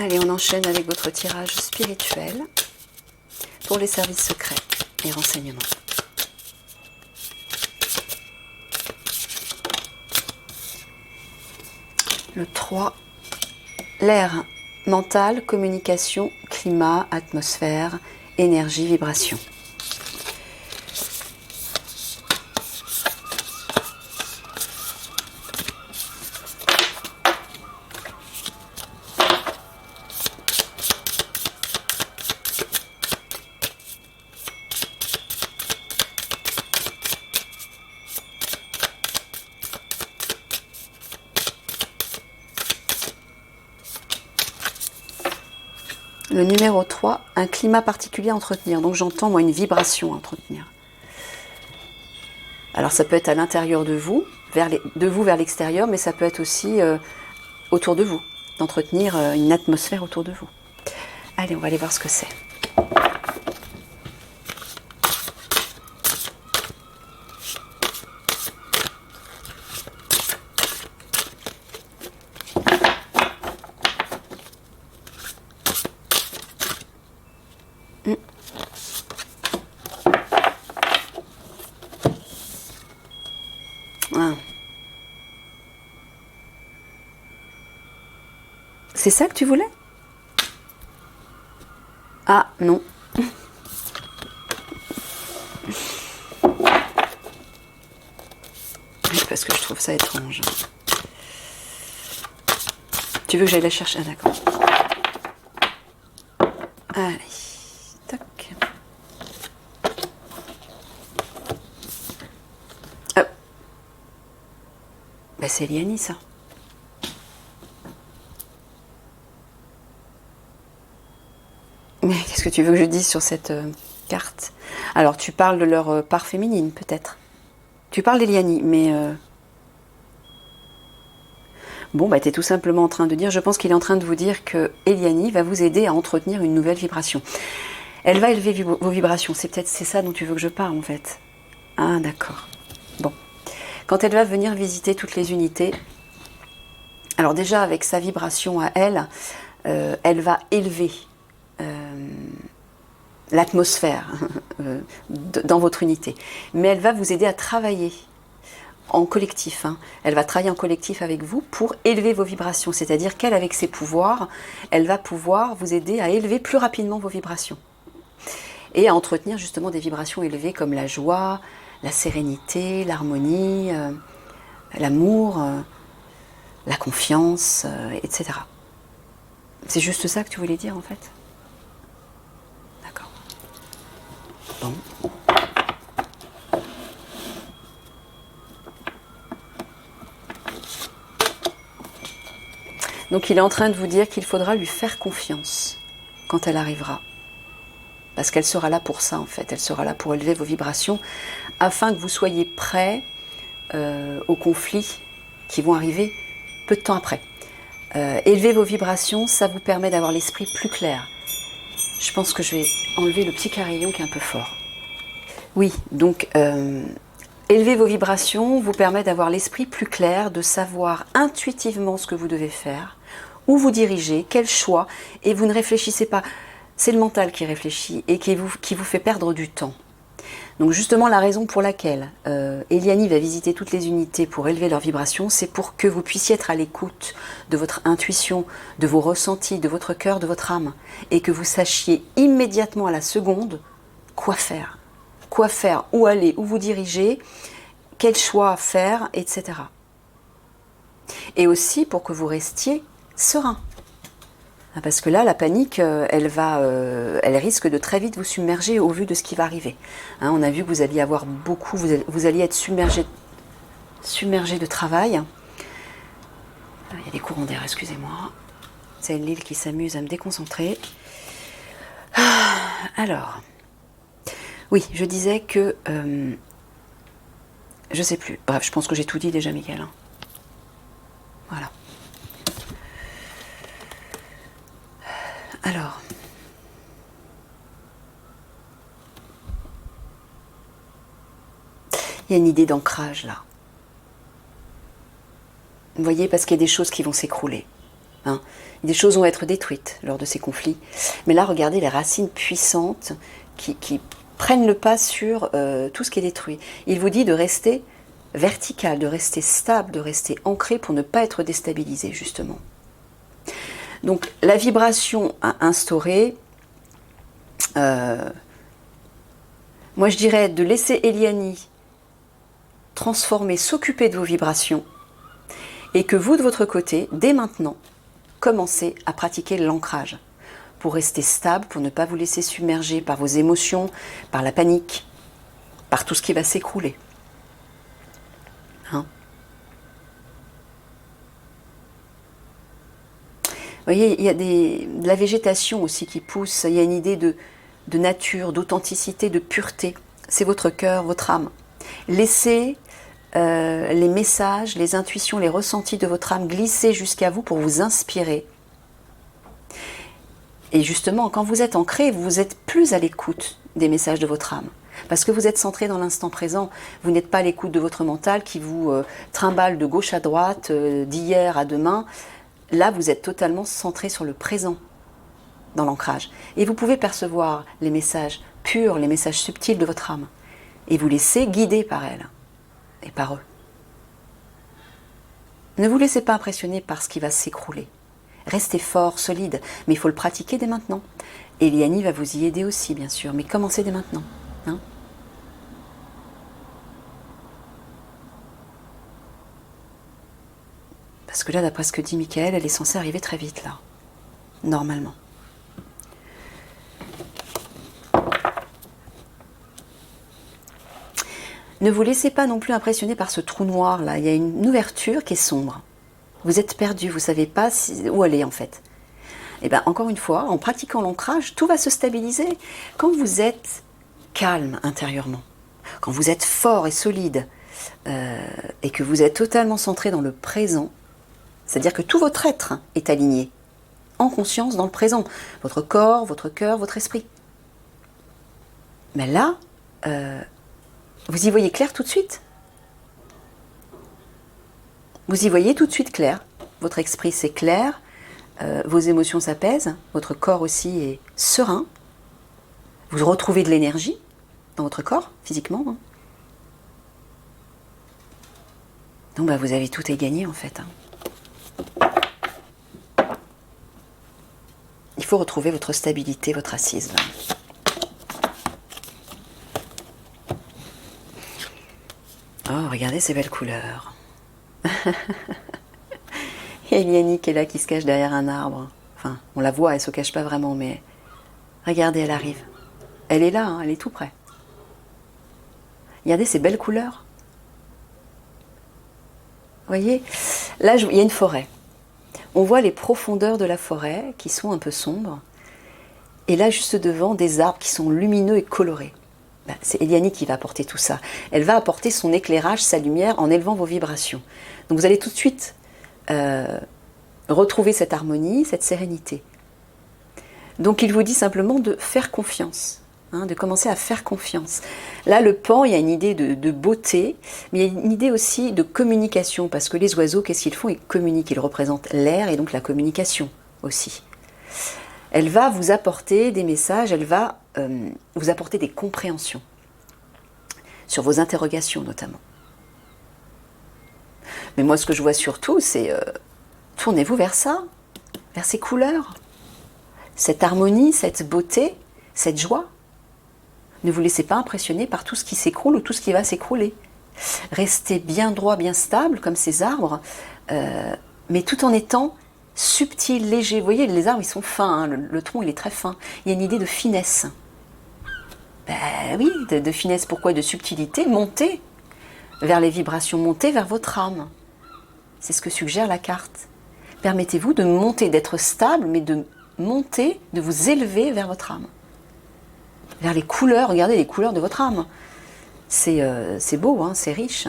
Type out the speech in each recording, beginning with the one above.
Allez, on enchaîne avec votre tirage spirituel pour les services secrets et renseignements. Le 3, l'air, mental, communication, climat, atmosphère, énergie, vibration. Le numéro 3, un climat particulier à entretenir. Donc j'entends moi une vibration à entretenir. Alors ça peut être à l'intérieur de vous vers l'extérieur, mais ça peut être aussi autour de vous, d'entretenir une atmosphère autour de vous. Allez, on va aller voir ce que c'est. Ah. C'est ça que tu voulais? Ah, non. Parce que je trouve ça étrange. Tu veux que j'aille la chercher? Ah, d'accord. Allez. Tac. Oh. Ben, c'est Liani, ça. Mais qu'est-ce que tu veux que je dise sur cette carte? Alors, tu parles de leur part féminine, peut-être. Tu parles d'Eliani, mais... Bon, bah, tu es tout simplement en train de dire... Je pense qu'il est en train de vous dire que Eliani va vous aider à entretenir une nouvelle vibration. Elle va élever vos vibrations. C'est peut-être ça dont tu veux que je parle, en fait. Ah, d'accord. Bon. Quand elle va venir visiter toutes les unités... Alors déjà, avec sa vibration à elle, elle va élever... l'atmosphère dans votre unité. Mais elle va vous aider à travailler en collectif. Elle va travailler en collectif avec vous pour élever vos vibrations. C'est-à-dire qu'elle, avec ses pouvoirs, elle va pouvoir vous aider à élever plus rapidement vos vibrations. Et à entretenir justement des vibrations élevées comme la joie, la sérénité, l'harmonie, l'amour, la confiance, etc. C'est juste ça que tu voulais dire en fait ? Bon. Donc il est en train de vous dire qu'il faudra lui faire confiance quand elle arrivera. Parce qu'elle sera là pour ça en fait, elle sera là pour élever vos vibrations afin que vous soyez prêts aux conflits qui vont arriver peu de temps après. Élever vos vibrations, ça vous permet d'avoir l'esprit plus clair. Je pense que je vais enlever le petit carillon qui est un peu fort. Oui, donc élever vos vibrations vous permet d'avoir l'esprit plus clair, de savoir intuitivement ce que vous devez faire, où vous dirigez, quel choix, et vous ne réfléchissez pas. C'est le mental qui réfléchit et qui vous fait perdre du temps. Donc justement, la raison pour laquelle Eliani va visiter toutes les unités pour élever leurs vibrations, c'est pour que vous puissiez être à l'écoute de votre intuition, de vos ressentis, de votre cœur, de votre âme, et que vous sachiez immédiatement à la seconde quoi faire. Quoi faire, où aller, où vous diriger, quel choix faire, etc. Et aussi pour que vous restiez serein. Parce que là, la panique, elle risque de très vite vous submerger au vu de ce qui va arriver. On a vu que vous alliez avoir beaucoup, vous alliez être submergé de travail. Il y a des courants d'air, excusez-moi. C'est l'île qui s'amuse à me déconcentrer. Alors, oui, je disais que... je sais plus. Bref, je pense que j'ai tout dit déjà, Michael. Voilà. Alors, il y a une idée d'ancrage là. Vous voyez, parce qu'il y a des choses qui vont s'écrouler. hein. Des choses vont être détruites lors de ces conflits. Mais là, regardez les racines puissantes qui prennent le pas sur tout ce qui est détruit. Il vous dit de rester vertical, de rester stable, de rester ancré pour ne pas être déstabilisé, justement. Donc, la vibration instaurée, moi je dirais de laisser Eliani transformer, s'occuper de vos vibrations, et que vous, de votre côté, dès maintenant, commencez à pratiquer l'ancrage pour rester stable, pour ne pas vous laisser submerger par vos émotions, par la panique, par tout ce qui va s'écrouler. Hein? Vous voyez, il y a de la végétation aussi qui pousse, il y a une idée de nature, d'authenticité, de pureté. C'est votre cœur, votre âme. Laissez les messages, les intuitions, les ressentis de votre âme glisser jusqu'à vous pour vous inspirer. Et justement, quand vous êtes ancré, vous êtes plus à l'écoute des messages de votre âme. Parce que vous êtes centré dans l'instant présent. Vous n'êtes pas à l'écoute de votre mental qui vous trimballe de gauche à droite, d'hier à demain. Là, vous êtes totalement centré sur le présent, dans l'ancrage. Et vous pouvez percevoir les messages purs, les messages subtils de votre âme. Et vous laissez guider par elle et par eux. Ne vous laissez pas impressionner par ce qui va s'écrouler. Restez fort, solide, mais il faut le pratiquer dès maintenant. Et Eliani va vous y aider aussi, bien sûr, mais commencez dès maintenant. Hein? Parce que là, d'après ce que dit Michael, elle est censée arriver très vite, là. Normalement. Ne vous laissez pas non plus impressionner par ce trou noir, là. Il y a une ouverture qui est sombre. Vous êtes perdu, vous ne savez pas où aller, en fait. Et bien, encore une fois, en pratiquant l'ancrage, tout va se stabiliser. Quand vous êtes calme intérieurement, quand vous êtes fort et solide, et que vous êtes totalement centré dans le présent, c'est-à-dire que tout votre être est aligné, en conscience dans le présent. Votre corps, votre cœur, votre esprit. Mais là, vous y voyez clair tout de suite. Vous y voyez tout de suite clair. Votre esprit c'est clair, vos émotions s'apaisent, votre corps aussi est serein. Vous retrouvez de l'énergie dans votre corps, physiquement. Hein. Donc vous avez tout gagné en fait. Hein. Il faut retrouver votre stabilité, votre assise. Là. Oh, regardez ces belles couleurs. Il y a Eliani qui est là, qui se cache derrière un arbre. Enfin, on la voit, elle ne se cache pas vraiment, mais regardez, elle arrive. Elle est là, hein, elle est tout près. Regardez ces belles couleurs. Vous voyez, là, il y a une forêt. On voit les profondeurs de la forêt qui sont un peu sombres. Et là, juste devant, des arbres qui sont lumineux et colorés. C'est Eliani qui va apporter tout ça. Elle va apporter son éclairage, sa lumière, en élevant vos vibrations. Donc vous allez tout de suite retrouver cette harmonie, cette sérénité. Donc il vous dit simplement de faire confiance, hein, de commencer à faire confiance. Là, le pan, il y a une idée de beauté, mais il y a une idée aussi de communication, parce que les oiseaux, qu'est-ce qu'ils font? Ils communiquent, ils représentent l'air et donc la communication aussi. Elle va vous apporter des messages, elle va vous apporter des compréhensions sur vos interrogations notamment. Mais moi, ce que je vois surtout, c'est tournez-vous vers ça, vers ces couleurs, cette harmonie, cette beauté, cette joie. Ne vous laissez pas impressionner par tout ce qui s'écroule ou tout ce qui va s'écrouler. Restez bien droit, bien stable, comme ces arbres, mais tout en étant subtil, léger. Vous voyez, les arbres, ils sont fins, hein, le tronc, il est très fin. Il y a une idée de finesse. Ben oui, de finesse, pourquoi? De subtilité, montez vers les vibrations, montez vers votre âme. C'est ce que suggère la carte. Permettez-vous de monter, d'être stable, mais de monter, de vous élever vers votre âme. Vers les couleurs, regardez les couleurs de votre âme. C'est beau, hein, c'est riche.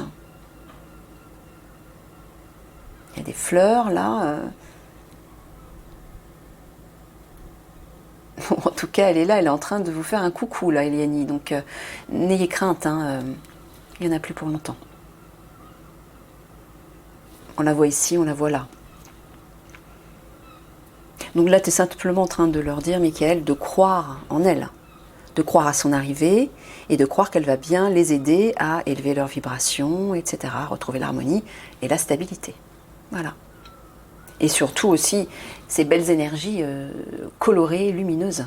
Il y a des fleurs, là. En tout cas, elle est là, elle est en train de vous faire un coucou, là, Eliani. Donc, n'ayez crainte, hein, il n'y en a plus pour longtemps. On la voit ici, on la voit là. Donc là, tu es simplement en train de leur dire, Michael, de croire en elle, de croire à son arrivée et de croire qu'elle va bien les aider à élever leur vibration, etc., à retrouver l'harmonie et la stabilité. Voilà. Et surtout aussi ces belles énergies colorées, lumineuses.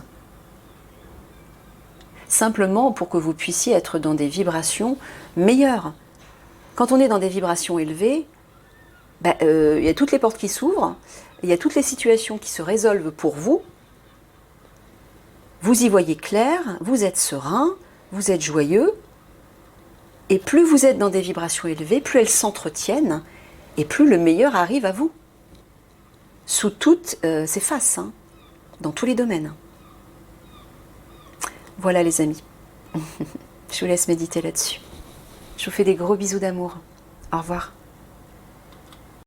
Simplement pour que vous puissiez être dans des vibrations meilleures. Quand on est dans des vibrations élevées, il y a toutes les portes qui s'ouvrent, il y a toutes les situations qui se résolvent pour vous. Vous y voyez clair, vous êtes serein, vous êtes joyeux. Et plus vous êtes dans des vibrations élevées, plus elles s'entretiennent et plus le meilleur arrive à vous. Sous toutes ses faces, hein, dans tous les domaines. Voilà les amis. Je vous laisse méditer là-dessus. Je vous fais des gros bisous d'amour. Au revoir.